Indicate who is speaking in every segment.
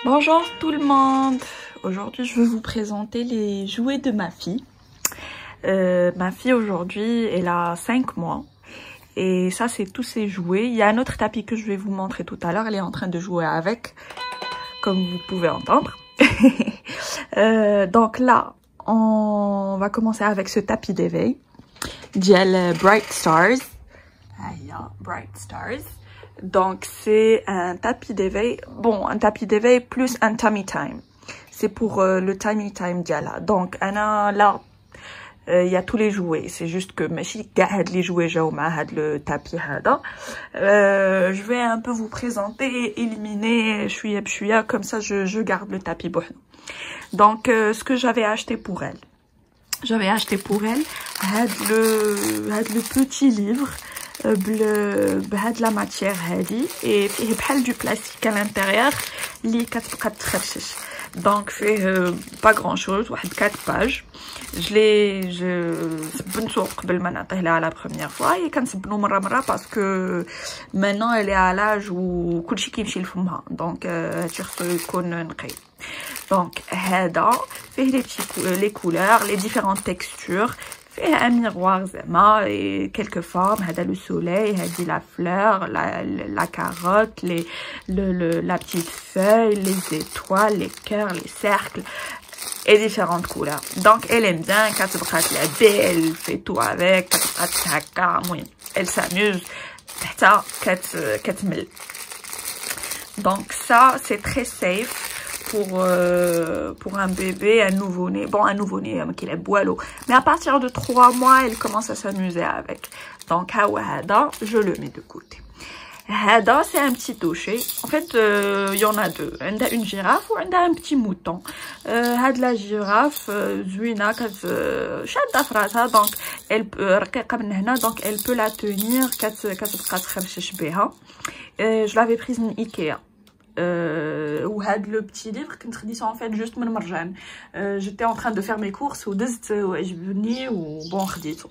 Speaker 1: Bonjour tout le monde. Aujourd'hui je vais vous présenter les jouets de ma fille. Ma fille aujourd'hui elle a 5 mois. Et ça c'est tous ses jouets. Il y a un autre tapis que je vais vous montrer tout à l'heure. Elle est en train de jouer avec, comme vous pouvez entendre. Donc là on va commencer avec ce tapis d'éveil. Dial Bright Stars. Bright Stars. Donc c'est un tapis d'éveil, bon un tapis d'éveil plus un tummy time. C'est pour le tummy time diala. Donc là il y a tous les jouets, c'est juste que ماشي كاع هاد les jouets جاو مع هاد le tapis هذا. Je vais un peu vous présenter et éliminer شويه بشويه, comme ça je garde le tapis بوحدو. Donc ce que j'avais acheté pour elle. J'avais acheté pour elle le petit livre بهاد la matière هادي et فيه بحال du plastique à l'intérieur اللي كتبقى تخرشش. Donc فيه pas grand chose, واحد 4 pages. je سبنتو قبل ما نعطيه لها la première fois et كنسبنو مره parce que maintenant elle est à l'âge où كلشي كيمشي لفمها, donc هادشي خصو يكون نقي. Donc هذا فيه les couleurs, les différentes textures. Un miroir zema et quelques formes. Hada le soleil, hadi la fleur, la carotte, la petite feuille, les étoiles, les cœurs, les cercles et différentes couleurs. Donc elle aime bien quand la belle, elle fait tout avec, elle s'amuse. Donc ça c'est très safe pour un bébé, un nouveau-né. Bon, un nouveau-né qu'il est boileau. Mais à partir de 3 mois, elle commence à s'amuser avec. Donc, hada, je le mets de côté. Hada, c'est un petit docher. En fait, il y en a deux. Une girafe ou un petit mouton. La girafe, Zuina, شادة في راسها, donc elle peut رقيقة من هنا, donc elle peut la tenir كتبقى تخرشش بها. Je l'avais prise من Ikea. Ou had le petit livre qui me en fait juste من مرجان. J'étais en train de faire mes courses ou وعجبني ou bon خديته.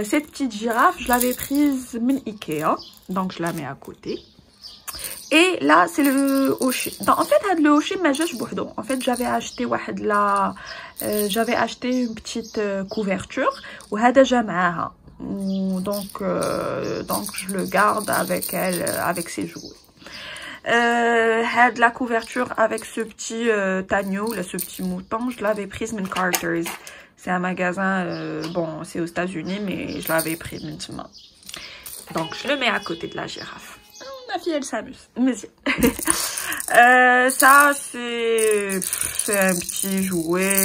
Speaker 1: Cette petite girafe je l'avais prise من Ikea, donc je la mets à côté. Et là c'est le hocher. En fait had le hocher ما جاش بوحدو. En fait j'avais acheté une petite couverture وهذا جا معاها. Donc je le garde avec elle, avec ses jouets. La couverture avec ce petit agneau, ce petit mouton, je l'avais prise من Carter's. C'est un magasin, bon c'est aux États-Unis, mais je l'avais pris maintenant. Donc je le mets à côté de la girafe. Ma fille elle s'amuse. Mais ça c'est un petit jouet,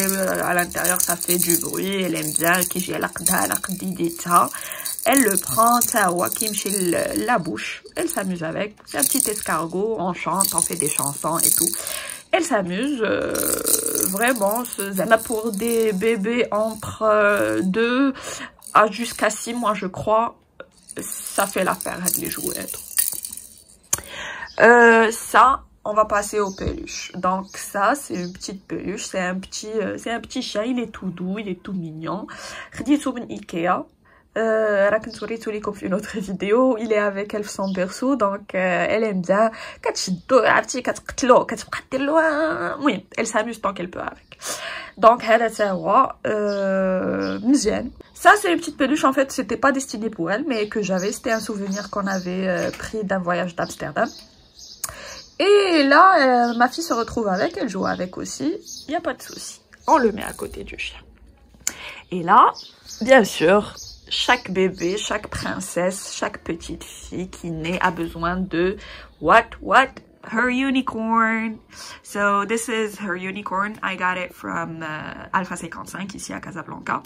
Speaker 1: à l'intérieur ça fait du bruit, elle aime bien. Elle le prend, ça chez la bouche, elle s'amuse avec. C'est un petit escargot, on chante, on fait des chansons et tout. Elle s'amuse, vraiment, pour des bébés entre 2 à jusqu'à 6 mois, je crois, ça fait l'affaire avec les jouets. Ça, on va passer aux peluches. Donc ça, c'est une petite peluche, c'est un petit chat, il est tout doux, il est tout mignon. خديته من Ikea. راك نوريتو لكم في une autre vidéo. Il est avec elle son berceau, donc elle aime bien كتشدو عرفتي كتقتلو كتبقى دير له المهم elle s'amuse tant qu'elle peut avec. Donc هذا تا هو مزيان. Ça c'est une petite peluche, en fait c'était pas destiné pour elle mais que j'avais, c'était un souvenir qu'on avait pris d'un voyage d'Amsterdam. Et là ma fille se retrouve avec, elle joue avec aussi, il y a pas de souci, on le met à côté du chien. Et là bien sûr chaque bébé, chaque princesse, chaque petite fille qui naît a besoin de her unicorn. So this is her unicorn. I got it from Alpha 55 ici à Casablanca.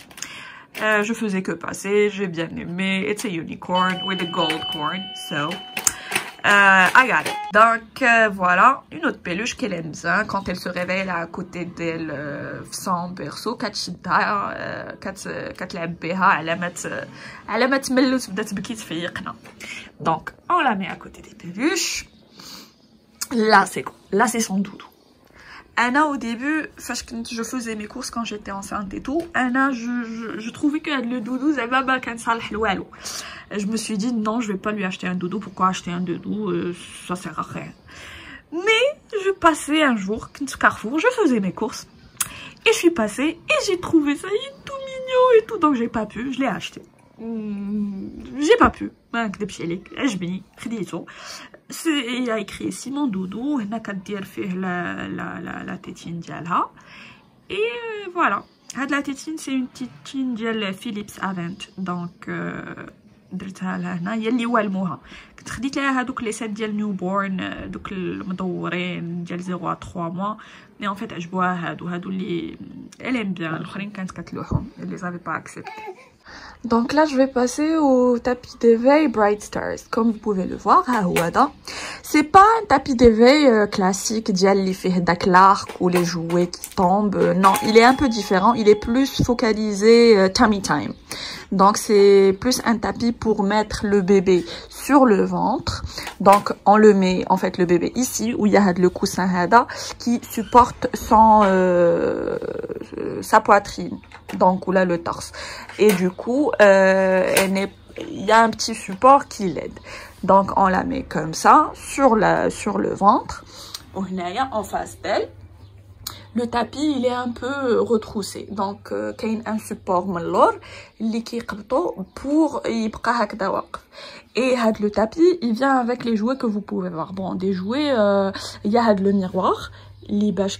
Speaker 1: Je faisais que passer, j'ai bien aimé. It's a unicorn with a gold corn, so I got it. Donc voilà, une autre peluche qu'elle aime bien. Quand elle se réveille à côté d'elle sans berceau, كتلعب بها على ما تمل وتبدا تبكي تفيقنا. Donc on la met à côté des peluches. Là c'est son doudou. Anna au début, je faisais mes courses quand j'étais enceinte et tout. Anna, je trouvais que le doudou, je me suis dit non, je vais pas lui acheter un doudou. Pourquoi acheter un doudou? Ça sert à rien. Mais je passais un jour, Carrefour, je faisais mes courses. Et je suis passée et j'ai trouvé ça tout mignon et tout. Donc j'ai pas pu, je l'ai acheté. J'ai pas pu. Il y a écrit Simon Doudou. هنا كدير فيه la tétine ديالها. Et voilà. La tétine c'est une tétine ديال Philips Avent. Donc درتها لهنا هي اللي والموها. كنت خديت لها هذوك لي سيت ديال نيو بورن دوك المدورين ديال 0 à 3 mois. Mais en fait عجبوها هادو اللي elle aime bien. الاخرين كانت كتلوحهم. Elle les avait pas acceptés. Donc là, je vais passer au tapis d'éveil Bright Stars. Comme vous pouvez le voir, c'est pas un tapis d'éveil classique d'Yali fait l'arc ou les jouets qui tombent. Non, il est un peu différent. Il est plus focalisé tummy time. Donc c'est plus un tapis pour mettre le bébé sur le ventre. Donc on le met en fait le bébé ici où il y a le coussin hada qui supporte sa poitrine. Donc ou là le torse. Et du coup il y a un petit support qui l'aide. Donc on la met comme ça sur le ventre. En face d'elle. Le tapis il est un peu retroussé. Donc il y a un support malor qui pour يبقى هكذا واقف. Et le tapis il vient avec les jouets que vous pouvez voir. Bon, des jouets il y a le miroir اللي باش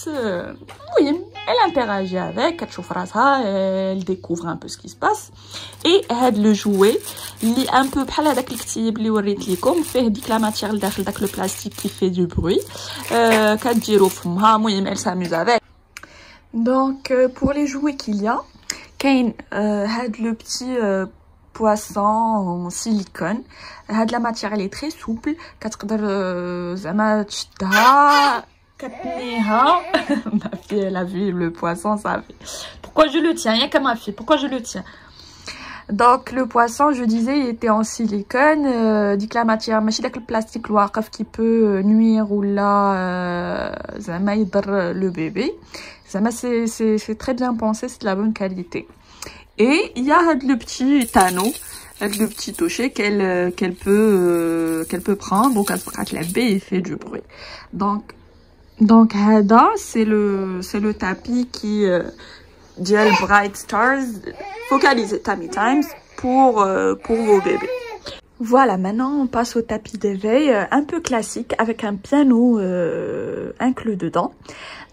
Speaker 1: المهم elle interagit avec, كتشوف راسها, elle découvre un peu ce qui se passe. Et le jouet اللي un peu بحال هذاك الكتيب اللي وريت لكم فيه ديك لا ماتيير لداخل داك لو بلاستيك qui fait du bruit كديرو فمها. المهم elle s'amuse avec. Donc pour les jouets qu'il y a كاين le petit poisson en silicone. La matière elle est très souple. كتقدر زعما تشدها كتنيها. Ma fille elle a vu le poisson, ça fait. Pourquoi je le tiens? Rien qu'à ma fille. Pourquoi je le tiens? Donc le poisson, je disais, il était en silicone. Dit que la matière, ماشي داك البلاستيك الواقف qui peut nuire ou là زعما يضر le bébé. زعما c'est très bien pensé, c'est de la bonne qualité. Et il y a le petit anneau, le petit toucher qu'elle peut prendre. Donc la baie il fait du bruit. Donc hada c'est le tapis qui dial Bright Stars focalisé tummy times pour vos bébés. Voilà, maintenant on passe au tapis d'éveil un peu classique avec un piano inclus dedans.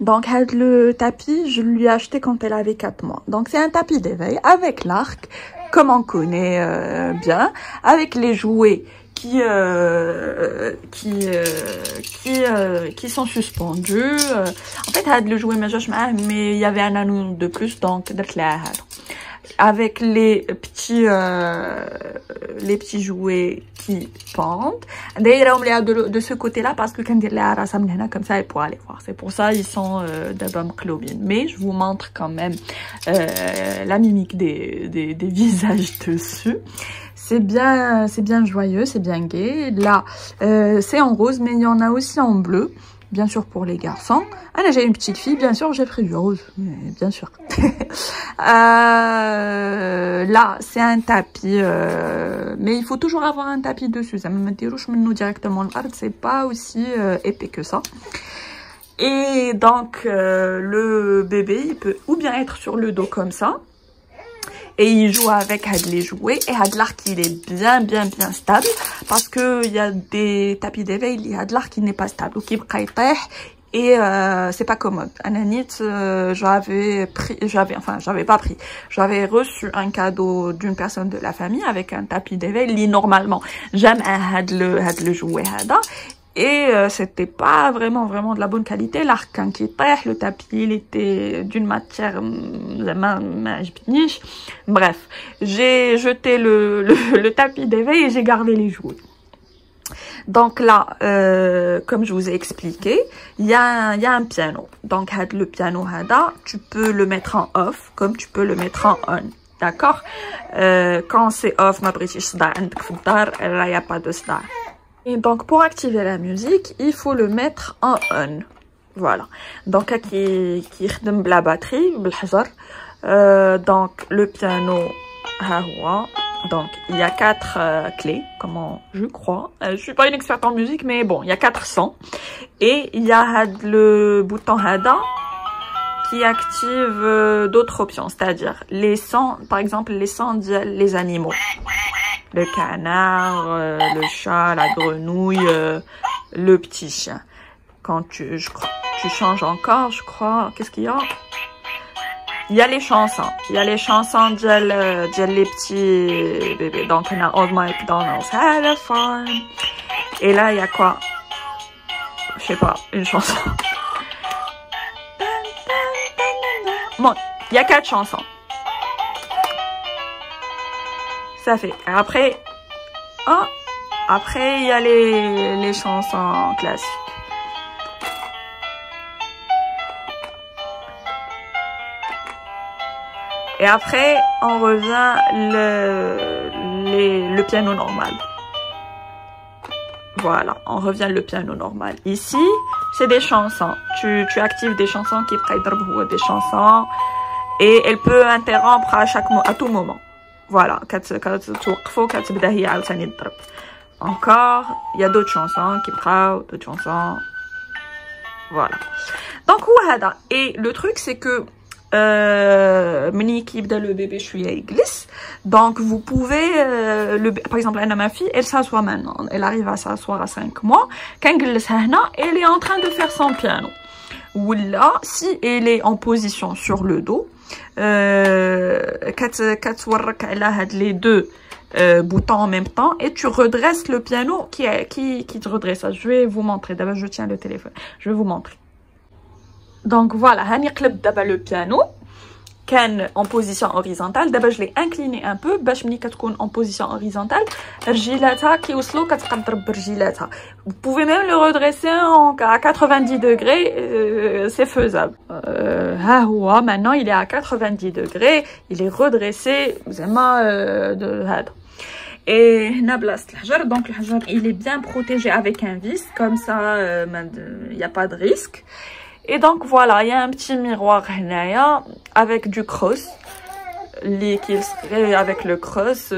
Speaker 1: Donc le tapis, je lui ai acheté quand elle avait 4 mois. Donc c'est un tapis d'éveil avec l'arc, comme on connaît bien, avec les jouets qui sont suspendus. En fait le jouet mais il y avait un anneau de plus, donc avec les petits jouets qui pendent. D'ailleurs de ce côté là parce que quand il est comme ça, il pourra aller voir. C'est pour ça ils sont d'abord mqloubin. Mais je vous montre quand même la mimique des visages dessus. C'est bien joyeux, c'est bien gai. Là c'est en rose, mais il y en a aussi en bleu. Bien sûr pour les garçons. Là j'ai une petite fille, bien sûr j'ai pris du rose, mais bien sûr. Là c'est un tapis, mais il faut toujours avoir un tapis dessus. Ça me dérouche nous directement l'art, c'est pas aussi épais que ça. Et donc le bébé il peut ou bien être sur le dos comme ça. Et il joue avec les jouets. Et l'arc il est bien stable. Parce que il y a des tapis d'éveil, il y a de l'arc qui n'est pas stable. Qui et c'est pas commode. Ananit, j'avais reçu un cadeau d'une personne de la famille avec un tapis d'éveil. Normalement, j'aime le jouet hada. Et c'était pas vraiment de la bonne qualité. L'arc qui était, le tapis il était d'une matière bref, j'ai jeté le tapis d'éveil et j'ai gardé les jouets. Donc là comme je vous ai expliqué, il y a un piano. Donc le piano hada, tu peux le mettre en off comme tu peux le mettre en on. D'accord? Quand c'est off, ma british sda عندك في الدار, là il n'y a pas de sda. Et donc pour activer la musique, il faut le mettre en on. Voilà. Donc qui يخدم بلا batterie بالحجر. Donc le piano ها هو Donc, il y a 4 clés, comment je crois. Je suis pas une experte en musique, mais bon, il y a 4 sons. Et il y a le bouton Hada qui active d'autres options, c'est-à-dire les sons, par exemple, les sons des animaux. Le canard, le chat, la grenouille, le petit chien. Quand tu changes encore, je crois, qu'est-ce qu'il y a? Il y a les chansons. Il y a les chansons de les petits bébés. Donc, on a Old MacDonald's had a farm. Et là, il y a quoi? Je sais pas, une chanson. Bon, il y a 4 chansons. Ça fait. Après, oh, après, il y a les chansons classiques. Et après, on revient le piano normal. Voilà, on revient le piano normal. Ici, c'est des chansons. Tu actives des chansons qui prennent des chansons et elle peut interrompre à tout moment. Voilà, encore, il y a d'autres chansons qui prennent d'autres chansons. Voilà. Donc, voilà. Et le truc, c'est que qui le bébé il glisse, donc vous pouvez par exemple ma fille elle s'assoit maintenant, elle arrive à s'asseoir à 5 mois quand elle est en train de faire son piano, ou là si elle est en position sur le dos les deux boutons en même temps et tu redresses le piano qui te redresse. Je vais vous montrer, d'abord je tiens le téléphone, je vais vous montrer. Donc voilà, هنقلب d'abord le piano كان en position horizontale. D'abord je l'ai incliné un peu باش ملي كتكون en position horizontale رجيلاتها كيوصلوا كتقدر برجيلاتها. Vous pouvez même le redresser à 90 degrés, c'est faisable. ها هو maintenant il est à 90 degrés, il est redressé زعما de هذا. Et هنا بلاصة الحجر, donc le حجر il est bien protégé avec un vis, comme ça il n'y a pas de risque. Et donc voilà, il y a un petit miroir avec du cross, qui serait avec le cross.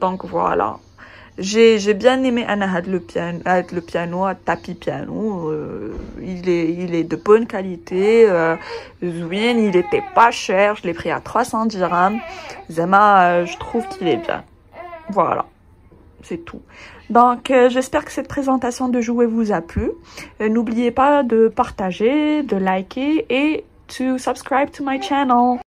Speaker 1: Donc voilà, j'ai bien aimé le piano, tapis piano. Il est de bonne qualité. Zouine, il était pas cher, je l'ai pris à 300 dirhams. Zama, je trouve qu'il est bien. Voilà. C'est tout. Donc, j'espère que cette présentation de jouets vous a plu. N'oubliez pas de partager, de liker et to subscribe to my channel.